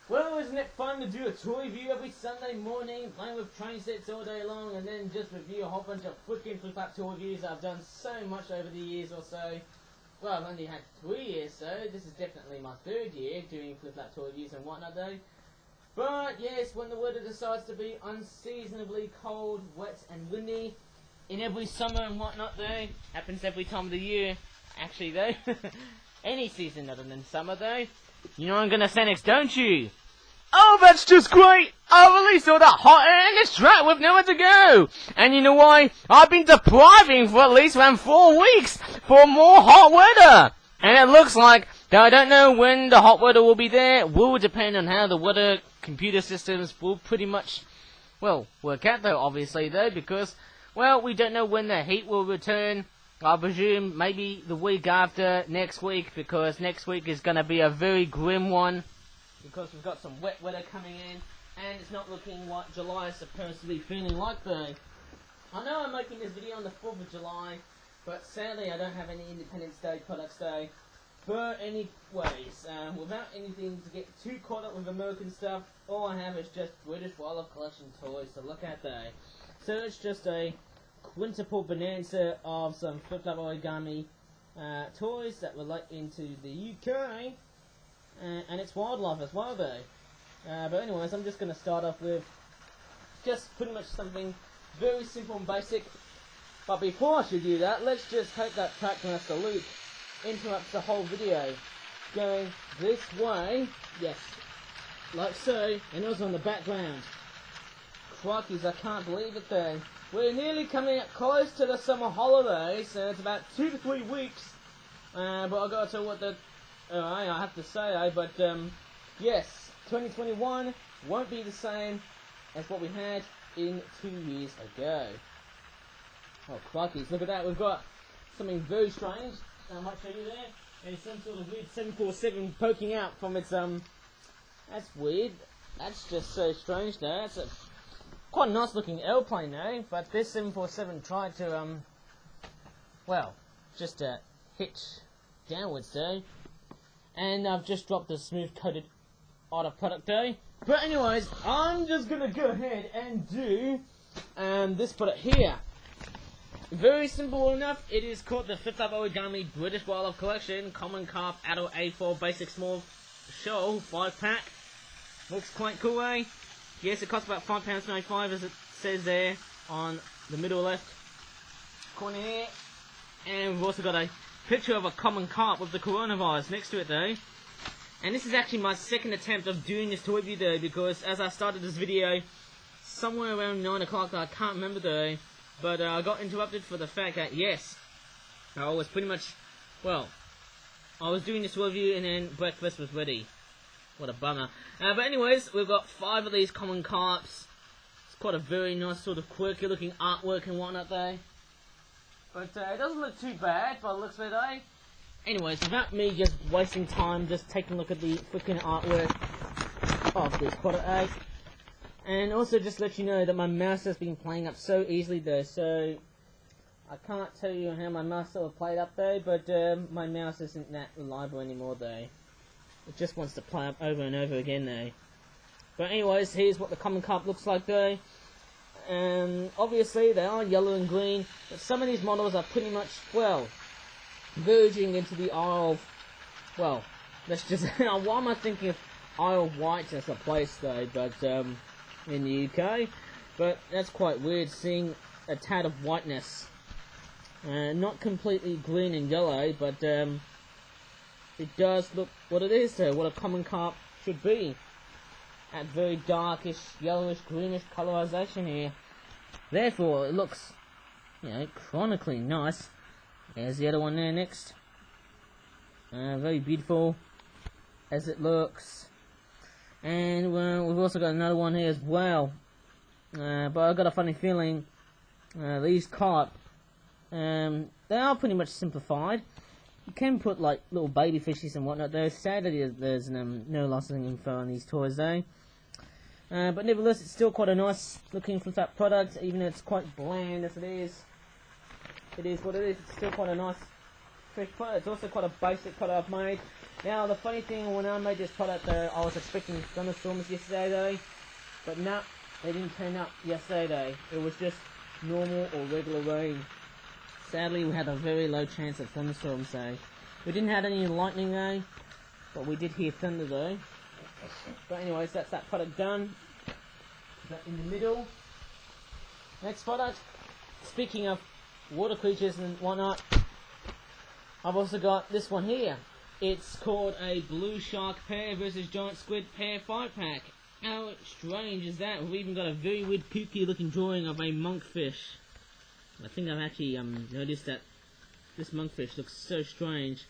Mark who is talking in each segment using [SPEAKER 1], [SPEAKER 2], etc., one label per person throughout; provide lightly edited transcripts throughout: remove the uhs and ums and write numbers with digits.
[SPEAKER 1] Well, isn't it fun to do a toy review every Sunday morning, playing with train sets all day long, and then just review a whole bunch of freaking Flip Flap toy reviews I've done so much over the years or so. Well, I've only had 3 years, so this is definitely my 3rd year doing Flip Flap toy reviews and whatnot though. But yes, when the weather decides to be unseasonably cold, wet and windy, in every summer and whatnot though, happens every time of the year, actually though, any season other than summer though. You know what I'm gonna say next, don't you? Oh, that's just great! I released all that hot air in this track with nowhere to go! And you know why? I've been depriving for at least around 4 weeks for more hot weather! And it looks like, though I don't know when the hot weather will be there, it will depend on how the weather computer systems will pretty much, well, work out though, obviously though, because, well, we don't know when the heat will return. I presume maybe the week after next week, because next week is going to be a very grim one, because we've got some wet weather coming in, and it's not looking what July is supposed to be feeling like though. I know I'm making this video on the 4th of July, but sadly I don't have any Independence Day products though. But anyways, without anything to get too caught up with American stuff, all I have is just British Wildlife Collection toys to look at though. So it's just a Quintuple bonanza of some Flip Flap Origami toys that relate into the UK, and it's wildlife as well though. But anyways, I'm just going to start off with just pretty much something very simple and basic. But before I should do that, let's just hope that Trackmaster Luke interrupts the whole video. Going this way, yes, like so, and also on the background. Crikey's, I can't believe it though. We're nearly coming up close to the summer holidays, so it's about 2 to 3 weeks. But I gotta tell you what I have to say, but yes, 2021 won't be the same as what we had in 2 years ago. Oh crikeys, look at that, we've got something very strange. I might show you there. There's some sort of weird 747 poking out from its, that's weird. That's just so strange though. That's quite a nice looking airplane though, but this 747 tried to, well, just hitch downwards though. And I've just dropped the smooth coated auto product though. But anyways, I'm just gonna go ahead and do this product here. Very simple enough. It is called the Flip Flap Origami British Wildlife Collection Common Carp Adult A4 Basic Small Shoal 5-pack. Looks quite cool, eh? Yes, it costs about £5.95 as it says there on the middle left corner here. And we've also got a picture of a common carp with the coronavirus next to it though. And this is actually my 2nd attempt of doing this toy review though, because as I started this video somewhere around 9 o'clock, I can't remember though, but I got interrupted for the fact that yes, I was pretty much, well, I was doing this review and then breakfast was ready. What a bummer. But anyways, we've got 5 of these common carps. It's quite a very nice sort of quirky looking artwork and whatnot though. But it doesn't look too bad by the looks of it though. Anyways, without me just wasting time just taking a look at the freaking artwork of this product, eh? And also just let you know that my mouse has been playing up so easily though, so I can't tell you how my mouse will play up though, but my mouse isn't that reliable anymore though. It just wants to play up over and over again though. But anyways, here's what the common carp looks like though. Obviously they are yellow and green, but some of these models are pretty much, well, verging into the Isle of, well, let's just, why am I thinking of Isle of Wight as a place though, but in the UK, but that's quite weird seeing a tad of whiteness. Not completely green and yellow, but it does look what it is though, what a common carp should be. That very darkish, yellowish, greenish colorization here. Therefore, it looks, you know, chronically nice. There's the other one there next. Very beautiful as it looks. And we've also got another one here as well. But I've got a funny feeling these carp, they are pretty much simplified. You can put like little baby fishes and whatnot though. Sadly there's no licensing info on these toys though. But nevertheless, it's still quite a nice looking Flip Flap product, even though it's quite bland as it is. It is what it is. It's still quite a nice fresh product. It's also quite a basic product I've made. Now the funny thing, when I made this product though, I was expecting thunderstorms yesterday though, but no, they didn't turn up yesterday though. It was just normal or regular rain. Sadly, we had a very low chance of thunderstorms though. We didn't have any lightning though, but we did hear thunder though. But anyways, that's that product done. That in the middle. Next product. Speaking of water creatures and whatnot, I've also got this one here. It's called a blue shark pair versus giant squid pair 5-pack. How strange is that? We've even got a very weird kooky looking drawing of a monkfish. I think I've actually noticed that this monkfish looks so strange.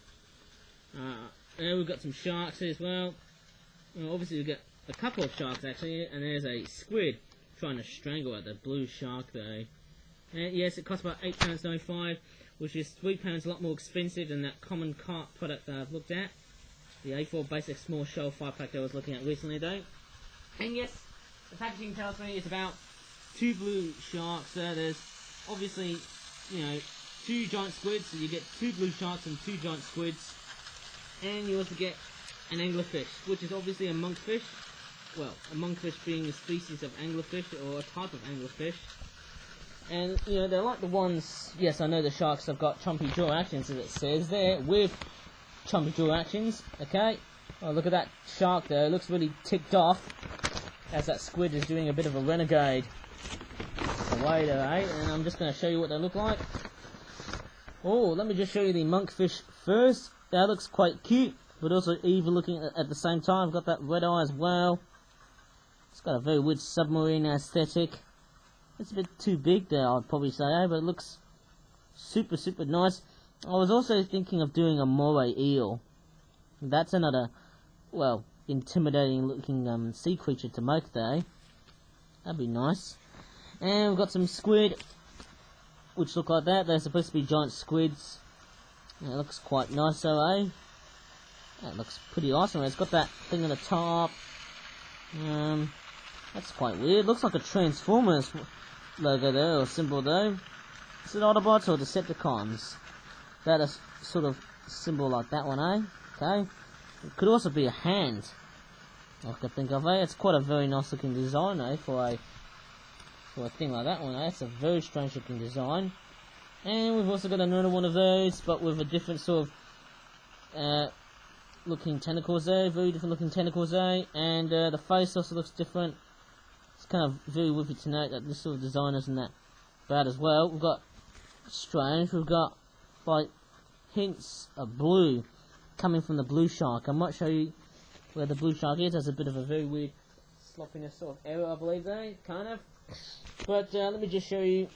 [SPEAKER 1] There we've got some sharks here as well. Obviously we've got a couple of sharks actually, and there's a squid trying to strangle at the blue shark though. And yes, it costs about £8.95, which is £3 a lot more expensive than that common Carp product that I've looked at. The A4 basic small Shoal 5-pack that I was looking at recently though. And yes, the packaging tells me it's about 2 blue sharks. There's obviously, 2 giant squids, so you get 2 blue sharks and 2 giant squids. And you also get an anglerfish, which is obviously a monkfish. Well, a monkfish being a species of anglerfish, or a type of anglerfish. And, they're like the ones, yes, I know the sharks have got chompy jaw actions, as it says there, with chompy jaw actions, okay? Oh, look at that shark there, it looks really ticked off, as that squid is doing a bit of a renegade away there, eh? And I'm just going to show you what they look like. Oh, let me just show you the monkfish first. That looks quite cute, but also evil looking at the same time. Got that red eye as well. It's got a very weird submarine aesthetic. It's a bit too big there, I'd probably say, but it looks super, super nice. I was also thinking of doing a moray eel. That's another, well, intimidating looking sea creature to make there. That'd be nice. And we've got some squid, which look like that. They're supposed to be giant squids. And it looks quite nice though, eh? That looks pretty awesome. It's got that thing on the top. That's quite weird. Looks like a Transformers logo there, or symbol though. Is it Autobots or Decepticons? That is sort of symbol like that one, eh? Okay. It could also be a hand, I could think of, eh? It's quite a very nice looking design, eh? For a thing like that one, eh? It's a very strange looking design. And we've also got another one of those, but with a different sort of looking tentacles there, very different looking tentacles there, and the face also looks different. It's kind of very worthy to note that this sort of design isn't that bad as well. We've got strange, we've got like hints of blue coming from the blue shark. I might show you where the blue shark is. There's a bit of a very weird sloppiness sort of error, I believe there, kind of. But let me just show you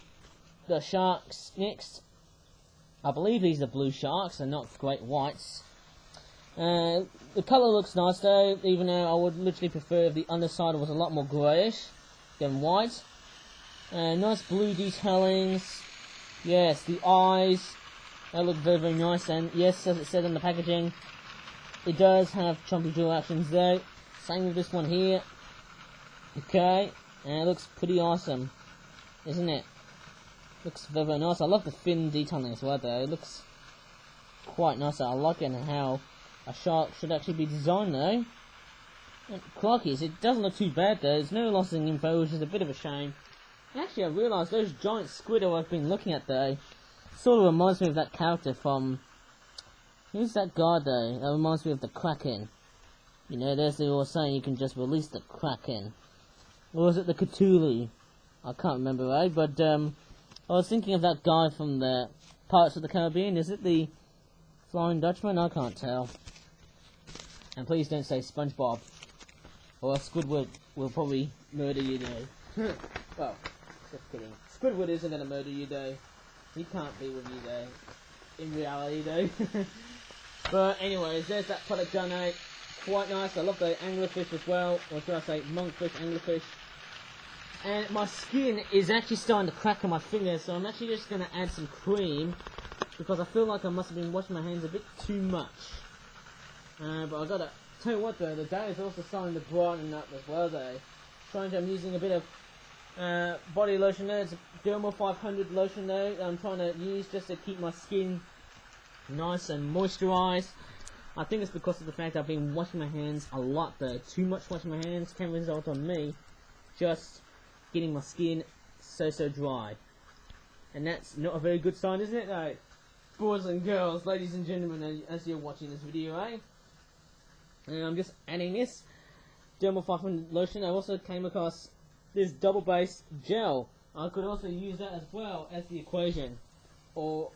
[SPEAKER 1] the sharks next. I believe these are blue sharks and not great whites. The colour looks nice though, even though I would literally prefer if the underside was a lot more greyish than white. Nice blue detailings. Yes, the eyes, they look very, very nice. And yes, as it said in the packaging, it does have chompy jaw actions though. Same with this one here. Okay, and it looks pretty awesome, isn't it? Looks very, very nice. I love the fin detailing as well though. It looks quite nice. I like it and how a shark should actually be designed though. Crikey, it doesn't look too bad though. There's no loss in info, which is a bit of a shame. Actually, I realised those giant squid I've been looking at though sort of reminds me of that character from... Who's that guy though? That reminds me of the Kraken. There's the old saying, you can just release the Kraken. Or was it the Cthulhu? I can't remember, eh? But I was thinking of that guy from the Pirates of the Caribbean. Is it the Flying Dutchman? I can't tell. And please don't say SpongeBob, or Squidward will probably murder you though. Well, just kidding. Squidward isn't going to murder you though. He can't be with you though. In reality though. But anyways, there's that product done out. Quite nice. I love the anglerfish as well. Or should I say monkfish, anglerfish. And my skin is actually starting to crack on my fingers, so I'm actually just going to add some cream, because I feel like I must have been washing my hands a bit too much. But I gotta tell you what though, the day is also starting to brighten up as well though. I'm using a bit of body lotion there. It's a Dermal 500 lotion though that I'm trying to use just to keep my skin nice and moisturised. I think it's because of the fact I've been washing my hands a lot though. Too much washing my hands can result on me just getting my skin so dry. And that's not a very good sign, isn't it though? Boys and girls, ladies and gentlemen, as you're watching this video, eh? And I'm just adding this Dermal 500 lotion. I also came across this double base gel. I could also use that as well as the equation, or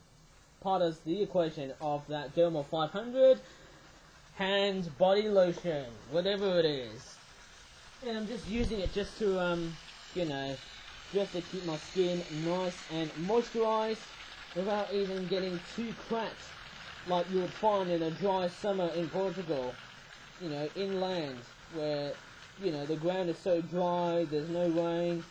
[SPEAKER 1] part of the equation of that Dermal 500 hand body lotion, whatever it is. And I'm just using it just to, you know, just to keep my skin nice and moisturized without even getting too cracked like you would find in a dry summer in Portugal, you know, inland, where, you know, the ground is so dry, there's no rain.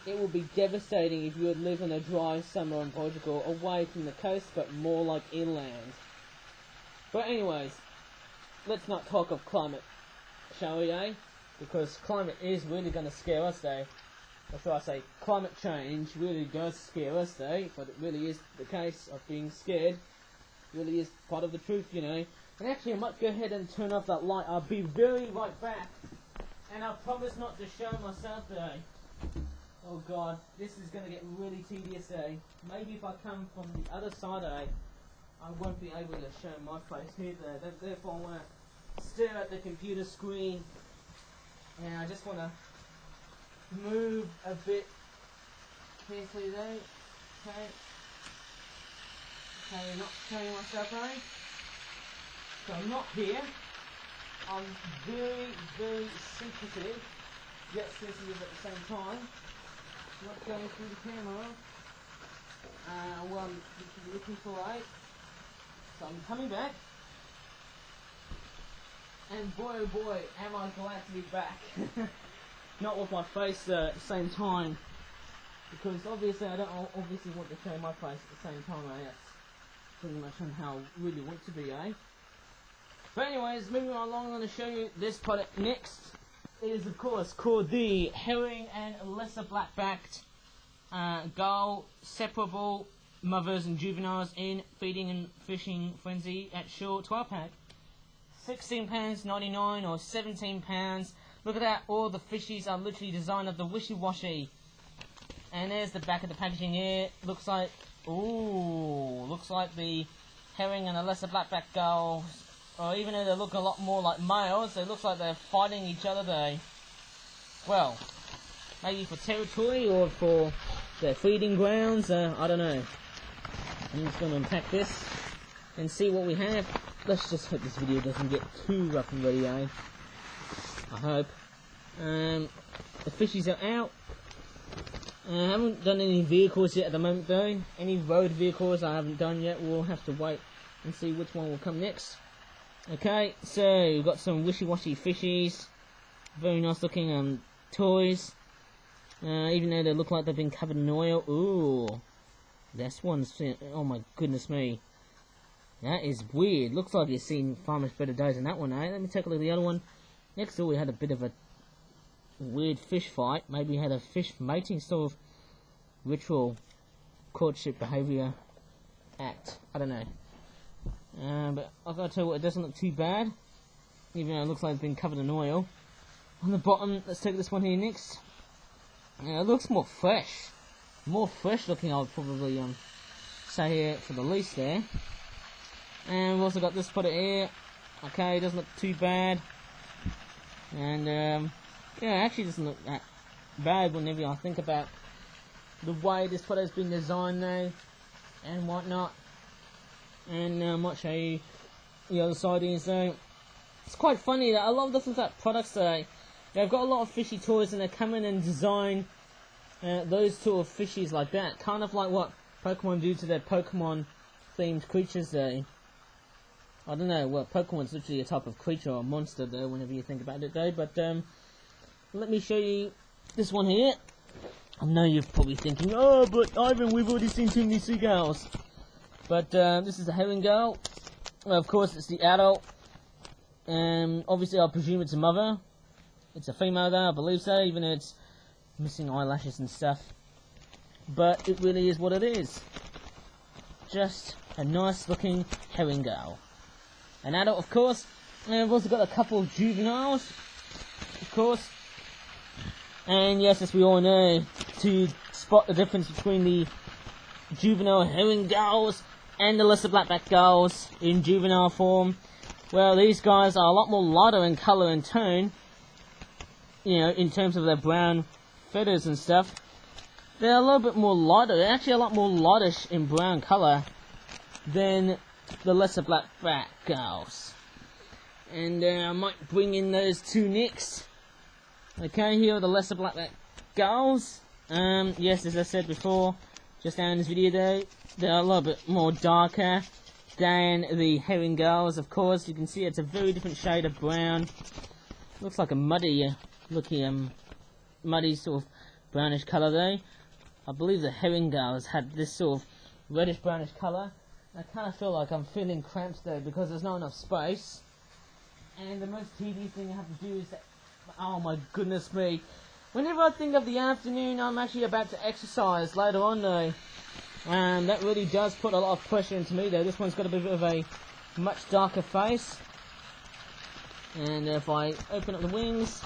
[SPEAKER 1] It would be devastating if you would live in a dry summer in Portugal, away from the coast, but more like inland. But anyways, let's not talk of climate, shall we, eh? Because climate is really going to scare us, eh? Or should I say, climate change really does scare us, eh? But it really is the case of being scared. It really is part of the truth, you know. And actually, I might go ahead and turn off that light. I'll be very right back. And I promise not to show myself today. Oh god, this is going to get really tedious, eh? Maybe if I come from the other side, eh? I won't be able to show my face either. Therefore, I want to stare at the computer screen. And I just want to move a bit carefully though. Okay. Okay, not showing myself, eh? So I'm not here. I'm very sensitive, yet sensitive at the same time. Not going through the camera. Well, I'm looking for right. So I'm coming back. And boy oh boy, am I glad to be back. Not with my face at the same time. Because obviously I don't obviously want to show my face at the same time, eh? That's pretty much on how I really want to be, eh? But anyways, moving on along, I'm going to show you this product next. It is of course called the Herring and Lesser Black-backed Gull Separable Mothers and Juveniles in Feeding and Fishing Frenzy at Shoal 12-pack. £16.99 or £17. Look at that, all the fishies are literally designed of the wishy-washy. And there's the back of the packaging here. Looks like, ooh, looks like the herring and the lesser black-backed gulls. Or even though they look a lot more like males, it looks like they're fighting each other there. Well, maybe for territory or for their feeding grounds, I don't know. I'm just going to unpack this and see what we have. Let's just hope this video doesn't get too rough and ready, eh? I hope. The fishies are out. I haven't done any vehicles yet at the moment though. Any road vehicles I haven't done yet. We'll have to wait and see which one will come next. Okay, so we've got some wishy-washy fishies. Very nice looking toys. Even though they look like they've been covered in oil. Ooh. This one's, oh my goodness me. That is weird. Looks like you've seen far much better days than that one, eh? Let me take a look at the other one. Next door we had a bit of a weird fish fight. Maybe we had a fish mating sort of ritual courtship behaviour act. I don't know. But I've got to tell you what, it doesn't look too bad. Even though it looks like it's been covered in oil. On the bottom, let's take this one here next. It looks more fresh. More fresh looking, I would probably say here for the least there. And we've also got this product here. Okay, it doesn't look too bad. And yeah, it actually doesn't look that bad whenever I think about the way this product has been designed now and whatnot. And I might show you the other side here. So it's quite funny that a lot of the Flip Flap products today, they've got a lot of fishy toys and they come in and design those sort of fishies like that. Kind of like what Pokemon do to their Pokemon themed creatures there. I don't know, well, Pokemon's literally a type of creature or monster though, whenever you think about it though, but let me show you this one here. I know you're probably thinking, oh, but Ivan, we've already seen too many seagulls. But this is a herring gull. Well, of course, it's the adult. Obviously, I presume it's a mother. It's a female though, I believe so, even though it's missing eyelashes and stuff. But it really is what it is. Just a nice looking herring gull. an adult, of course. And we've also got a couple of juveniles, of course. And yes, as we all know, to spot the difference between the juvenile herring gulls and the lesser blackback gulls in juvenile form, well, these guys are a lot more lighter in colour and tone, you know, in terms of their brown feathers and stuff. They're a little bit more lighter, they're actually a lot more lightish in brown colour than the lesser blackback gulls. And I might bring in those two next. Okay, here are the lesser blackback gulls. Yes, as I said before, just now in this video though, they're a little bit more darker than the herring gulls, of course. You can see it's a very different shade of brown. Looks like a muddy looking, muddy sort of brownish colour though. I believe the herring gulls had this sort of reddish brownish colour. I kind of feel like I'm feeling cramped though because there's not enough space. And the most tedious thing I have to do is that, oh my goodness me, whenever I think of the afternoon I'm actually about to exercise later on though. That really does put a lot of pressure into me though. This one's got a bit of a much darker face. And if I open up the wings,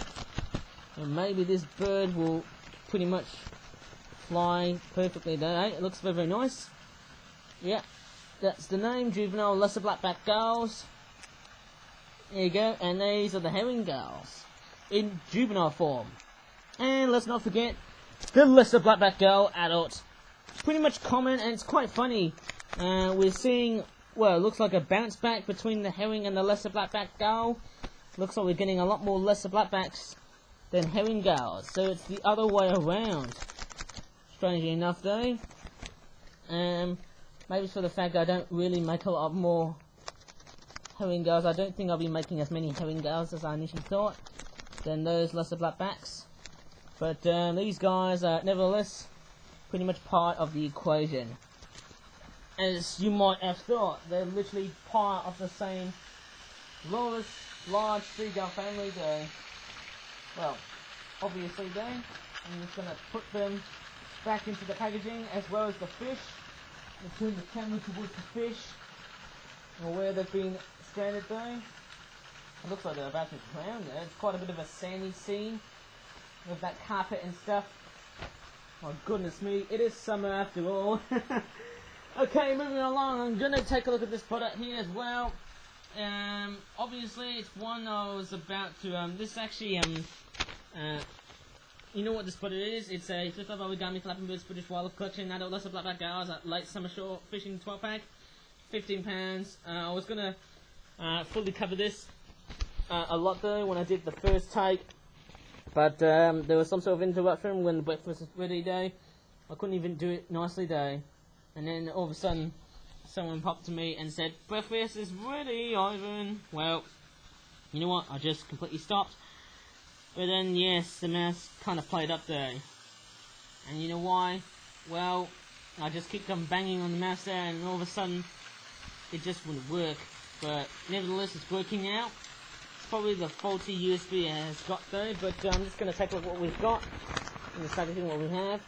[SPEAKER 1] and maybe this bird will pretty much fly perfectly there. It looks very, very nice. Yeah, that's the name, juvenile lesser blackback gulls. There you go, and these are the herring gulls in juvenile form. And let's not forget the lesser blackback gull adult. Pretty much common, and it's quite funny. We're seeing, well, it looks like a bounce back between the herring and the lesser blackback gull. Looks like we're getting a lot more lesser blackbacks than herring gulls, so it's the other way around. Strangely enough though. Maybe it's for the fact I don't really make a lot more herring gulls. I don't think I'll be making as many herring gulls as I initially thought than those lesser blackbacks. But these guys are nevertheless pretty much part of the equation. As you might have thought, they're literally part of the same large seagull family though. Well, obviously though, I'm just going to put them back into the packaging as well as the fish. I'll turn the camera towards the fish, or where they've been stranded though. It looks like they're about to drown there. It's quite a bit of a sandy scene with that carpet and stuff. My goodness me, it is summer after all. Okay, moving along, I'm going to take a look at this product here as well. Obviously it's one I was about to, this actually, you know what this product is? It's a Flip Flap Origami Flapping Birds British Wildlife Collection Adult Lesser Blackback Gulls at Late Summer Shore Fishing 12 pack, £15. I was going to fully cover this a lot though when I did the first take, but there was some sort of interruption when the breakfast was ready though. I couldn't even do it nicely though, and then all of a sudden someone popped to me and said, "Breakfast is ready, Ivan." Well, you know what, I just completely stopped. But then, yes, the mouse kind of played up there. And you know why? Well, I just kept on banging on the mouse there, and all of a sudden, it just wouldn't work. But nevertheless, it's working out. It's probably the faulty USB it has got though, but I'm just going to take a look at what we've got. And start looking at what we have.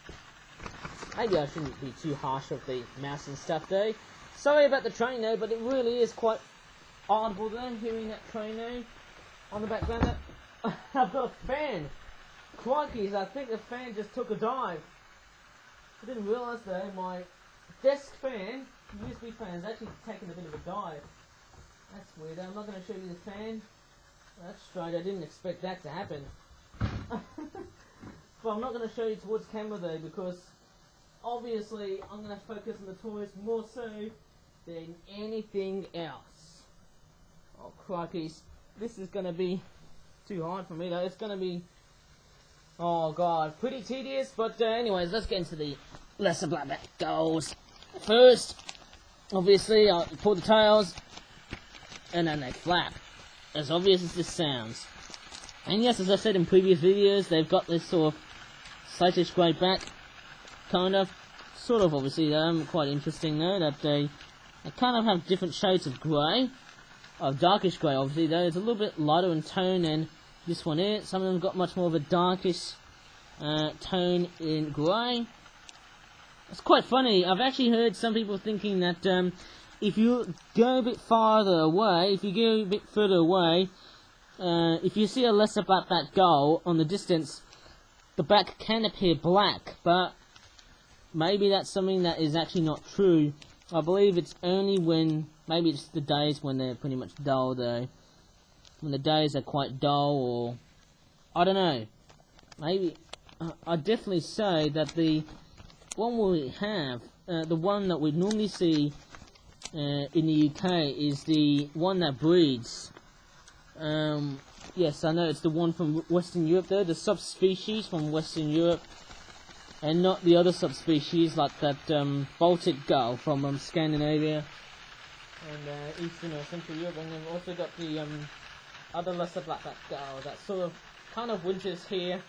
[SPEAKER 1] Maybe I shouldn't be too harsh with the mouse and stuff though. Sorry about the train though, but it really is quite audible though, hearing that train though on the background there. I've got a fan. Crikey, I think the fan just took a dive. I didn't realise though, my desk fan, USB fan, is actually taking a bit of a dive. That's weird. I'm not going to show you the fan. That's strange, I didn't expect that to happen. But I'm not going to show you towards camera though, because obviously I'm going to focus on the toys more so than anything else. Oh crikey, this is going to be too hard for me though. It's going to be, oh god, pretty tedious. But anyways, let's get into the lesser blackback gulls. First, obviously, I'll pull the tails, and then they flap. As obvious as this sounds. And yes, as I said in previous videos, they've got this sort of slightish grey back, kind of, sort of obviously, quite interesting though, that they kind of have different shades of grey, of darkish grey obviously though. It's a little bit lighter in tone than this one is. Some of them got much more of a darkish tone in grey. It's quite funny. I've actually heard some people thinking that if you go a bit farther away, if you see a lesser black gull on the distance, the back can appear black, but maybe that's something that is actually not true. I believe it's only when, maybe it's the days when they're pretty much dull though. When the days are quite dull, or I don't know. Maybe I'd definitely say that the one we have, the one that we normally see in the UK is the one that breeds. Yes, I know it's the one from Western Europe though, the subspecies from Western Europe, and not the other subspecies like that Baltic gull from Scandinavia and Eastern or Central Europe. And then we've also got the other lesser black-back gull that sort of kind of winters here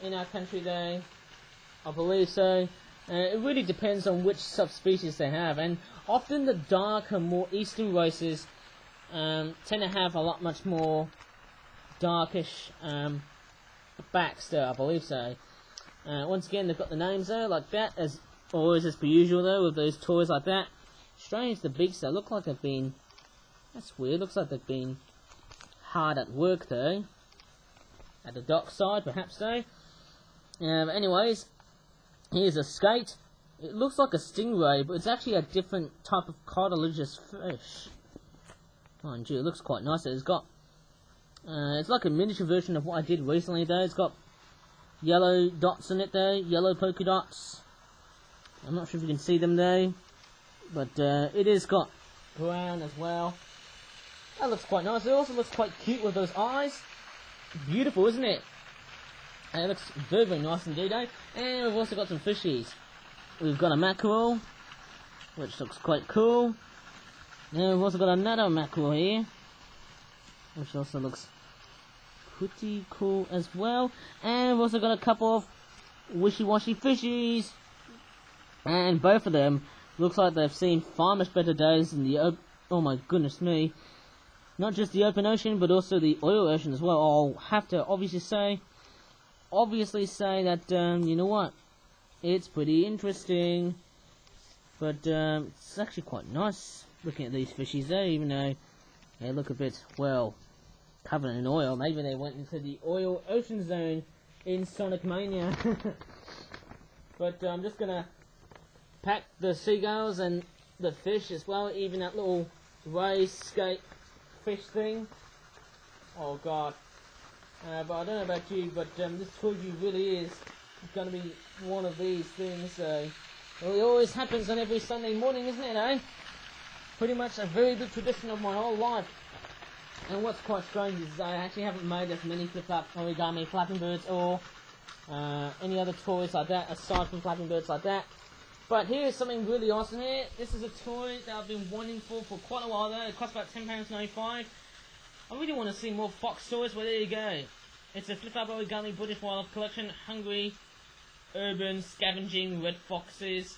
[SPEAKER 1] in our country though, I believe so. It really depends on which subspecies they have, and often the darker, more eastern races tend to have a lot much more darkish backs there, I believe so. Once again, they've got the names there like that, as always as per usual though, with those toys like that. Strange, the beaks though look like they've been, that's weird, looks like they've been hard at work though. At the dock side, perhaps though. Anyways, here's a skate. It looks like a stingray, but it's actually a different type of cartilaginous fish. Mind you, it looks quite nice. It's got, it's like a miniature version of what I did recently though. It's got yellow dots in it though, yellow polka dots. I'm not sure if you can see them though, but it is got brown as well. That looks quite nice. It also looks quite cute with those eyes. Beautiful, isn't it? And it looks very, very nice indeed, eh? And we've also got some fishies. We've got a mackerel, which looks quite cool. And we've also got another mackerel here, which also looks pretty cool as well. And we've also got a couple of wishy-washy fishies. And both of them looks like they've seen far much better days in the oh my goodness me. Not just the open ocean, but also the oil ocean as well. I'll have to obviously say that, you know what, it's pretty interesting. But it's actually quite nice looking at these fishies though, even though they look a bit, well, covered in oil. Maybe they went into the oil ocean zone in Sonic Mania. But I'm just going to pack the seagulls and the fish as well, even that little raised skate fish thing. Oh god. But I don't know about you, but this toy really is going to be one of these things. Well, it always happens on every Sunday morning, isn't it, eh? Pretty much a very big tradition of my whole life. And what's quite strange is I actually haven't made as many Flip Flap Origami Flapping Birds or any other toys like that, aside from Flapping Birds like that. But here's something really awesome here. This is a toy that I've been wanting for quite a while though. It costs about £10.95. I really want to see more fox toys, well there you go. It's a Flip Flap Origami British Wildlife Collection, Hungry, Urban, Scavenging, Red Foxes.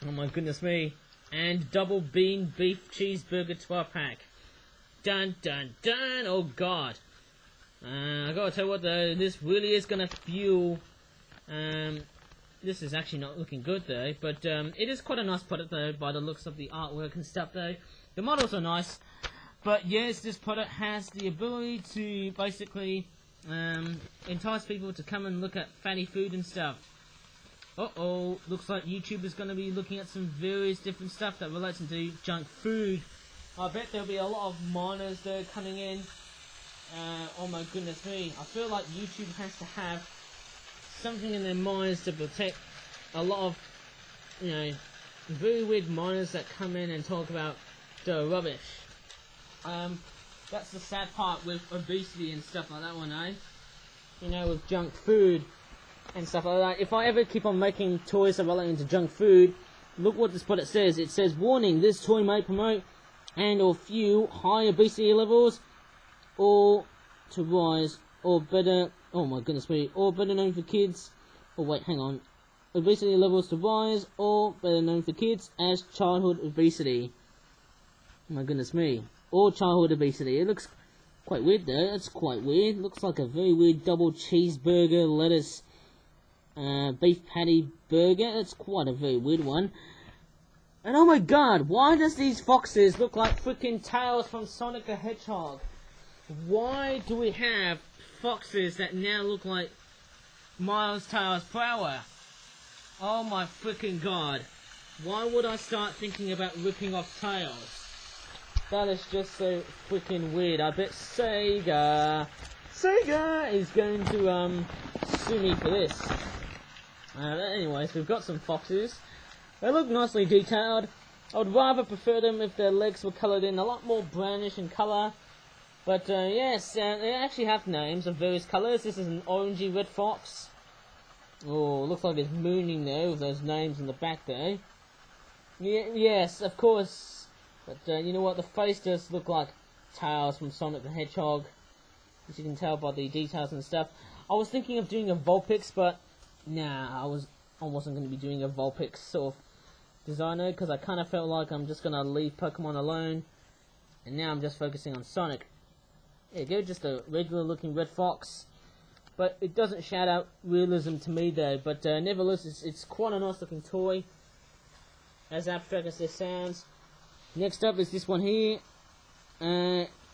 [SPEAKER 1] Oh my goodness me. And Double Bean Beef Cheeseburger 12 pack. Dun dun dun, oh god. I gotta tell you what though, this really is gonna fuel, this is actually not looking good though, but it is quite a nice product though, by the looks of the artwork and stuff though. The models are nice, but yes, this product has the ability to basically entice people to come and look at fatty food and stuff. Uh-oh, looks like YouTube is going to be looking at some various different stuff that relates to junk food. I bet there'll be a lot of minors there coming in. Oh my goodness me, I feel like YouTube has to have something in their minds to protect a lot of, you know, very weird minors that come in and talk about the rubbish. That's the sad part with obesity and stuff like that one, eh? You know, with junk food and stuff like that. If I ever keep on making toys that relate to junk food, look what this product says. It says, warning, this toy may promote and or fuel high obesity levels, or to rise, or better, oh my goodness me, or better known for kids, oh wait, hang on, obesity levels to rise, or better known for kids as childhood obesity. Oh my goodness me, or childhood obesity. It looks quite weird though, that's quite weird. Looks like a very weird double cheeseburger, lettuce, beef patty burger. That's quite a very weird one. And oh my god, why does these foxes look like freaking Tails from Sonic the Hedgehog? Why do we have foxes that now look like Miles Tails per hour? Oh my freaking god. Why would I start thinking about ripping off Tails? That is just so freaking weird. I bet Sega is going to sue me for this. Anyways, we've got some foxes. They look nicely detailed. I would rather prefer them if their legs were coloured in a lot more brownish in colour. But yes, they actually have names of various colours. This is an orangey red fox. Oh, looks like it's mooning there with those names in the back there. Yes, of course. But you know what? The face does look like Tails from Sonic the Hedgehog, as you can tell by the details and stuff. I was thinking of doing a Vulpix, but nah, I wasn't going to be doing a Vulpix sort of designer, because I kind of felt like I'm just going to leave Pokemon alone, and now I'm just focusing on Sonic. There you go, just a regular looking red fox, but it doesn't shout out realism to me though. But nevertheless, it's quite a nice looking toy, as abstract as this sounds. Next up is this one here.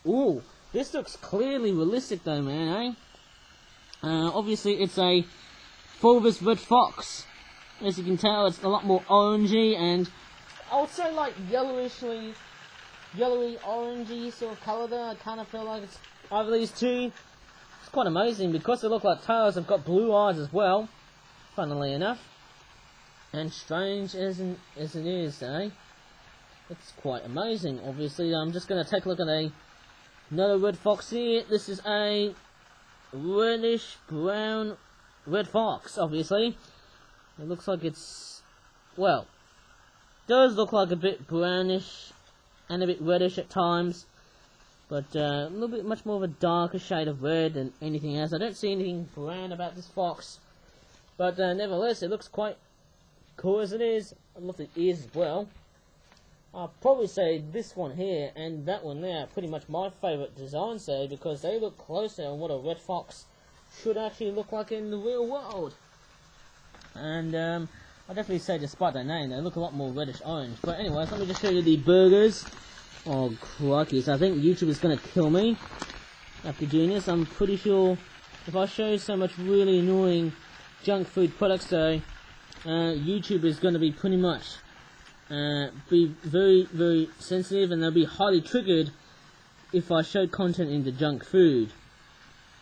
[SPEAKER 1] Ooh, this looks clearly realistic though, man, eh? Obviously it's a fulvous red fox. As you can tell, it's a lot more orangey, and I would say like yellowy orangey sort of colour there. I kind of feel like it's either these two. It's quite amazing because they look like Tails. They've got blue eyes as well, funnily enough. And strange as it is, eh? It's quite amazing. Obviously, I'm just going to take a look at another red fox here. This is a reddish brown red fox, obviously. It looks like it's, well, does look like a bit brownish and a bit reddish at times, but a little bit much more of a darker shade of red than anything else. I don't see anything brown about this fox, but nevertheless, it looks quite cool as it is. I love the ears as well. I'll probably say this one here and that one there are pretty much my favourite designs there, because they look closer on what a red fox should actually look like in the real world. And I definitely say, despite their name, they look a lot more reddish orange. But anyways, let me just show you the burgers. Oh crikey, so I think YouTube is going to kill me after doing this. I'm pretty sure if I show so much really annoying junk food products though, YouTube is going to be pretty much be very, very sensitive, and they'll be highly triggered if I show content into junk food.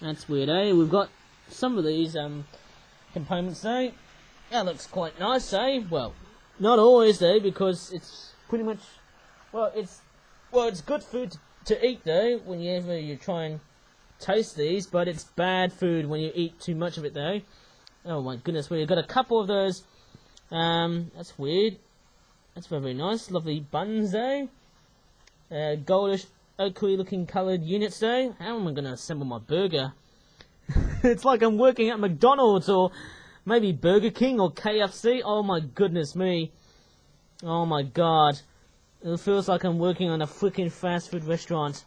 [SPEAKER 1] That's weird, eh? We've got some of these components though. That looks quite nice, eh? Well, not always though, because it's pretty much, it's good food to eat though, whenever you try and taste these, but it's bad food when you eat too much of it though. Oh my goodness, we've got a couple of those. That's weird. That's very, very nice. Lovely buns though. Goldish, ochre looking coloured units though. How am I going to assemble my burger? It's like I'm working at McDonald's or maybe Burger King or KFC. Oh my goodness me. Oh my god. It feels like I'm working on a freaking fast food restaurant.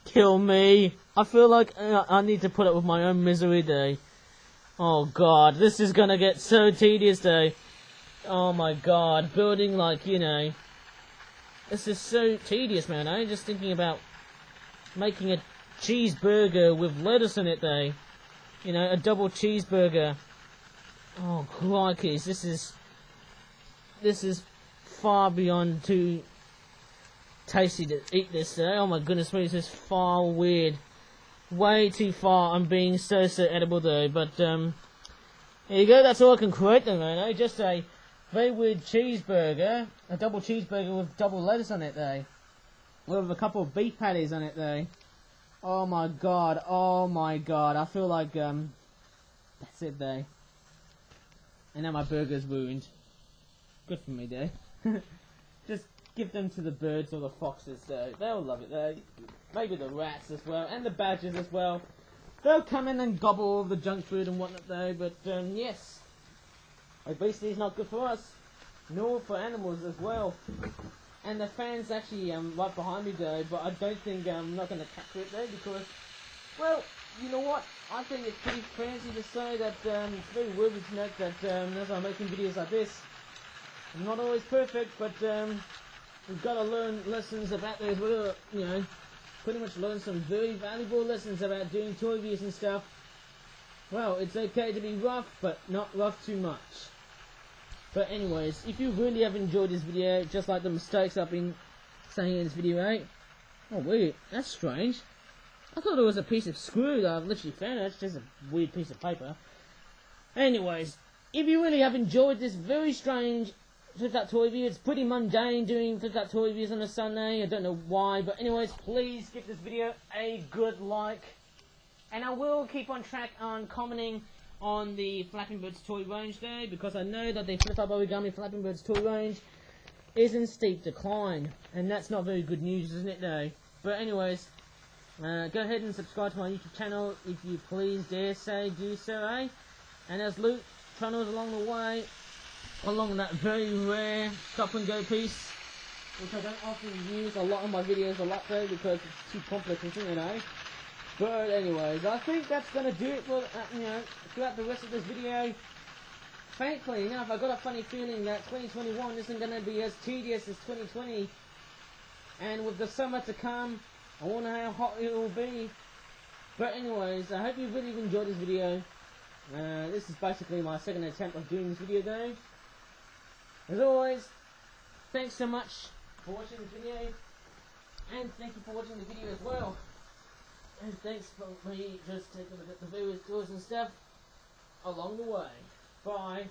[SPEAKER 1] Kill me. I feel like I need to put up with my own misery though. Oh god, this is gonna get so tedious though. Oh my god, building like, you know, this is so tedious, man. I'm just thinking about making a cheeseburger with lettuce in it though. You know, a double cheeseburger. Oh crikey, this is far beyond too tasty to eat this though. Oh my goodness me, this is far weird. Way too far. I'm being so edible though, but there you go, that's all I can create then, man. Just a very weird cheeseburger, a double cheeseburger with double lettuce on it though, with a couple of beef patties on it though. Oh my god, I feel like that's it though. And now my burger's ruined. Good for me though. Just give them to the birds or the foxes though. They'll love it though. Maybe the rats as well, and the badgers as well. They'll come in and gobble all the junk food and whatnot though, but yes. Obesity is not good for us, nor for animals as well. And the fan's actually right behind me though, but I don't think I'm not going to capture it though, because, well, you know what? I think it's pretty fancy to say that it's very worthy to note that as I'm making videos like this, not always perfect, but we've got to learn lessons about those. You know, pretty much learn some very valuable lessons about doing toy reviews and stuff. Well, it's okay to be rough, but not rough too much. But anyways, if you really have enjoyed this video, just like the mistakes I've been saying in this video, right? Oh wait, that's strange. I thought it was a piece of screw that I've literally found. It's just a weird piece of paper. Anyways, if you really have enjoyed this very strange Flip Flap toy review, it's pretty mundane doing Flip Flap toy reviews on a Sunday. I don't know why, but anyways, please give this video a good like. And I will keep on track on commenting on the Flapping Birds toy range though, because I know that the Flip Flap Origami Flapping Birds toy range is in steep decline. And that's not very good news, isn't it though? But anyways, go ahead and subscribe to my YouTube channel if you please dare say do so, eh? And as loot tunnels along the way, along that very rare stop and go piece, which I don't often use a lot in my videos though, because it's too complicated, you know. But anyways, I think that's gonna do it for you know, throughout the rest of this video. Frankly enough, I got a funny feeling that 2021 isn't gonna be as tedious as 2020, and with the summer to come, I wonder how hot it will be. But anyways, I hope you really enjoyed this video. This is basically my second attempt of doing this video though. As always, thanks so much for watching the video, and thank you for watching the video as well. And thanks for me just taking a look at the various toys and stuff along the way. Bye.